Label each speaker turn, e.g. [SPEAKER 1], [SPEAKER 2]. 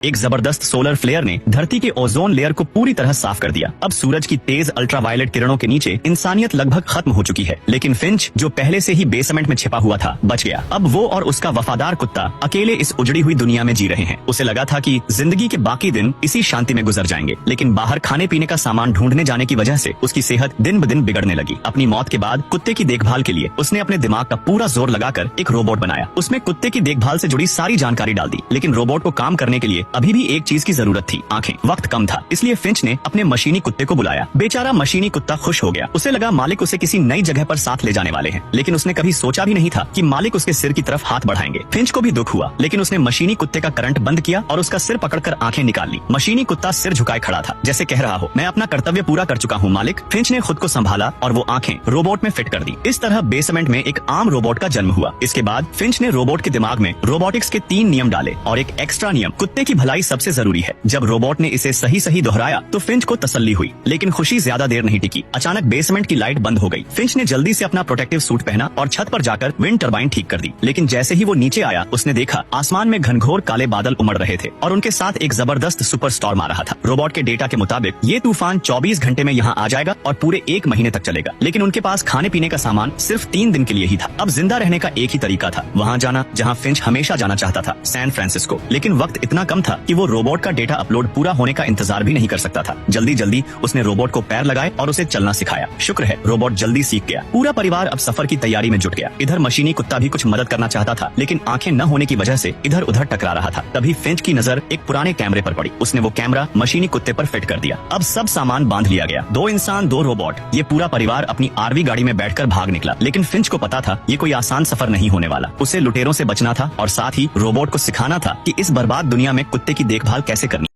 [SPEAKER 1] एक जबरदस्त solar flare ने धरती के ओजोन लेयर को पूरी तरह साफ कर दिया। अब सूरज की तेज अल्ट्रावायलेट किरणों के नीचे इंसानियत लगभग खत्म हो चुकी है, लेकिन फिंच जो पहले से ही बेसमेंट में छिपा हुआ था बच गया। अब वो और उसका वफादार कुत्ता अकेले इस उजड़ी हुई दुनिया में जी रहे हैं। उसे लगा था कि जिंदगी के बाकी दिन इसी शांति में गुजर जाएंगे, लेकिन बाहर खाने पीने का सामान ढूंढने जाने की वजह से उसकी सेहत दिन ब दिन बिगड़ने लगी। अपनी मौत के बाद कुत्ते की देखभाल के लिए उसने अपने दिमाग का पूरा जोर लगाकर एक रोबोट बनाया। उसमें कुत्ते की देखभाल से जुड़ी सारी जानकारी डाल दी, लेकिन रोबोट को काम करने के लिए अभी भी एक चीज की जरूरत थी, आंखें। वक्त कम था, इसलिए फिंच ने अपने मशीनी कुत्ते को बुलाया। बेचारा मशीनी कुत्ता खुश हो गया। उसे लगा मालिक उसे किसी नई जगह पर साथ ले जाने वाले हैं, लेकिन उसने कभी सोचा भी नहीं था कि मालिक उसके सिर की तरफ हाथ बढ़ाएंगे। फिंच को भी दुख हुआ, लेकिन उसने मशीनी कुत्ते का करंट बंद किया और उसका सिर पकड़कर आंखें निकाल ली। मशीनी कुत्ता सिर झुकाए खड़ा था, जैसे कह रहा हो, मैं अपना कर्तव्य पूरा कर चुका हूँ मालिक। फिंच ने खुद को संभाला और वो आंखें रोबोट में फिट कर दी। इस तरह बेसमेंट में एक आम रोबोट का जन्म हुआ। इसके बाद फिंच ने रोबोट के दिमाग में रोबोटिक्स के 3 नियम डाले और एक एक्स्ट्रा नियम, कुत्ते की भलाई सबसे जरूरी है। जब रोबोट ने इसे सही सही दोहराया तो फिंच को तसल्ली हुई, लेकिन खुशी ज्यादा देर नहीं टिकी। अचानक बेसमेंट की लाइट बंद हो गई। फिंच ने जल्दी से अपना प्रोटेक्टिव सूट पहना और छत पर जाकर विंड टरबाइन ठीक कर दी, लेकिन जैसे ही वो नीचे आया उसने देखा आसमान में घनघोर काले बादल उमड़ रहे थे और उनके साथ एक जबरदस्त सुपर स्टॉर्म आ रहा था। रोबोट के डेटा के मुताबिक ये तूफान 24 घंटे में यहाँ आ जाएगा और पूरे 1 महीने तक चलेगा, लेकिन उनके पास खाने पीने का सामान सिर्फ 3 दिन के लिए ही था। अब जिंदा रहने का एक ही तरीका था, वहाँ जाना जहाँ फिंच हमेशा जाना चाहता था, सैन फ्रांसिस्को। लेकिन वक्त इतना कम था कि वो रोबोट का डेटा अपलोड पूरा होने का इंतजार भी नहीं कर सकता था। जल्दी जल्दी उसने रोबोट को पैर लगाए और उसे चलना सिखाया। शुक्र है रोबोट जल्दी सीख गया। पूरा परिवार अब सफर की तैयारी में जुट गया। इधर मशीनी कुत्ता भी कुछ मदद करना चाहता था, लेकिन आंखें न होने की वजह से इधर उधर टकरा रहा था। तभी फिंच की नजर एक पुराने कैमरे पर पड़ी। उसने वो कैमरा मशीनी कुत्ते पर फिट कर दिया। अब सब सामान बांध लिया गया। 2 इंसान 2 रोबोट, ये पूरा परिवार अपनी आरवी गाड़ी में बैठकर भाग निकला। लेकिन फिंच को पता था ये कोई आसान सफर नहीं होने वाला। उसे लुटेरों से बचना था और साथ ही रोबोट को सिखाना था कि इस बर्बाद दुनिया में कुत्ते की देखभाल कैसे करनी।